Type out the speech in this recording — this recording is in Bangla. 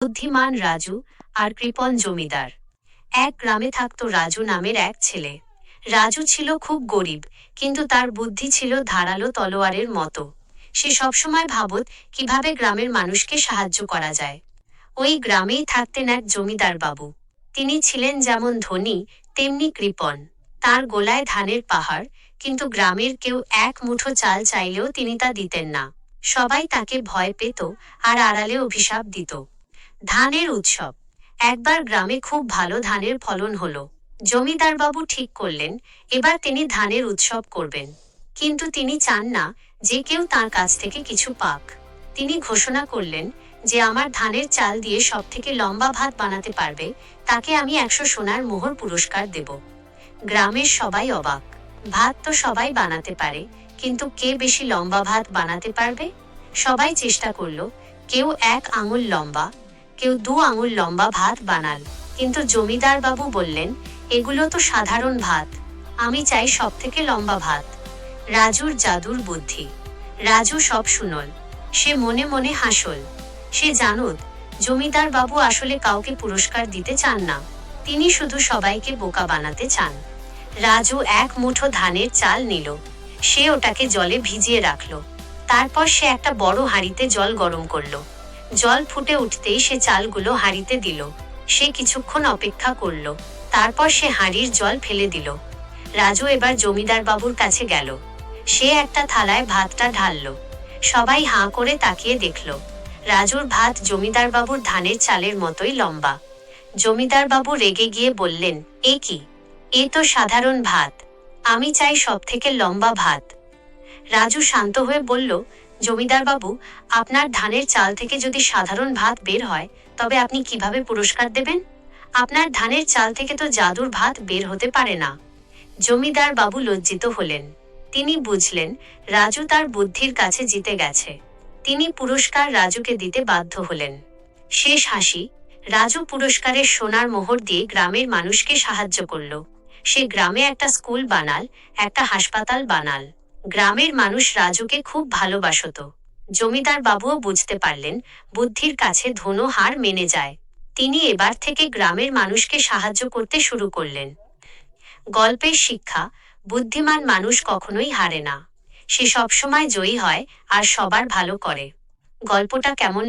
বুদ্ধিমান রাজু আর কৃপণ জমিদার। এক গ্রামে থাকতো রাজু নামের এক ছেলে। রাজু ছিল খুব গরিব, কিন্তু তার বুদ্ধি ছিল ধারালো তলোয়ারের মতো। সে সবসময় ভাবত কিভাবে গ্রামের মানুষকে সাহায্য করা যায়। ওই গ্রামেই থাকতেন এক জমিদার বাবু। তিনি ছিলেন যেমন ধনী, তেমনি কৃপণ। তার গোলায় ধানের পাহাড়, কিন্তু গ্রামের কেউ এক মুঠো চাল চাইলেও তিনি তা দিতেন না। সবাই তাকে ভয় পেত আর আড়ালে অভিশাপ দিত। ধানের উৎসব। একবার গ্রামে খুব ভালো ধানের ফলন হলো। জমিদারবাবু ঠিক করলেন এবার তিনি ধানের উৎসব করবেন। কিন্তু তিনি চান না যে কেউ তার কাছ থেকে কিছু পাক। তিনি ঘোষণা করলেন যে আমার ধানের চাল দিয়ে সবথেকে লম্বা ভাত বানাতে পারবে তাকে আমি 100 সোনার মোহর পুরস্কার দেব। গ্রামের সবাই অবাক। ভাত তো সবাই বানাতে পারে, কিন্তু কে বেশি লম্বা ভাত বানাতে পারবে? সবাই চেষ্টা করলো। কেউ 1 আঙুল লম্বা, কেউ 2 আঙুল লম্বা ভাত বানাল। কিন্তু জমিদার বাবু বললেন, এগুলো তো সাধারণ ভাত, আমি চাই সবথেকে লম্বা ভাত। রাজুর জাদুর বুদ্ধি। রাজু সব শুনল। সে মনে মনে হাসল। সে জানত জমিদার বাবু আসলে কাউকে পুরস্কার দিতে চান না, তিনি শুধু সবাইকে বোকা বানাতে চান। রাজু 1 মুঠো ধানের চাল নিল। সে ওটাকে জলে ভিজিয়ে রাখল। তারপর সে একটা বড় হাঁড়িতে জল গরম করলো। জল ফুটে উঠতেই সে চালগুলো হাঁড়িতে দিল। সে কিছুক্ষণ অপেক্ষা করল। তারপর সে হাঁড়ির জল ফেলে দিল। রাজু এবার জমিদার বাবুর কাছে গেল। সে একটা থালায় ভাতটা ঢালল। সবাই হাঁ করে তাকিয়ে দেখল। রাজুর ভাত জমিদার বাবুর ধানের চালের মতোই লম্বা। জমিদার বাবু রেগে গিয়ে বললেন, এ কি? এ তো সাধারণ ভাত, আমি চাই সবথেকে লম্বা ভাত। রাজু শান্ত হয়ে বলল, জমিদার বাবু, আপনার ধানের চাল থেকে যদি সাধারণ ভাত বের হয় তবে আপনি কিভাবে পুরস্কার দেবেন? আপনার ধানের চাল থেকে তো জাদুর ভাত বের হতে পারে না। জমিদার বাবু লজ্জিত হলেন। তিনি বুঝলেন রাজু তার বুদ্ধির কাছে জিতে গেছে। তিনি পুরস্কার রাজুকে দিতে বাধ্য হলেন। শেষ হাসি। রাজু পুরস্কারের সোনার মোহর দিয়ে গ্রামের মানুষকে সাহায্য করল। সে গ্রামে একটা স্কুল বানাল, একটা হাসপাতাল বানাল। গ্রামের মানুষ রাজুকে খুব ভালোবাসত। জমিদার বাবুও বুঝতে পারলেন বুদ্ধির কাছে ধনও হার মেনে যায়। তিনি এবার থেকে গ্রামের মানুষকে সাহায্য করতে শুরু করলেন। গল্পের শিক্ষা, বুদ্ধিমান মানুষ কখনোই হারে না। সে সবসময় জয়ী হয় আর সবার ভালো করে। গল্পটা কেমন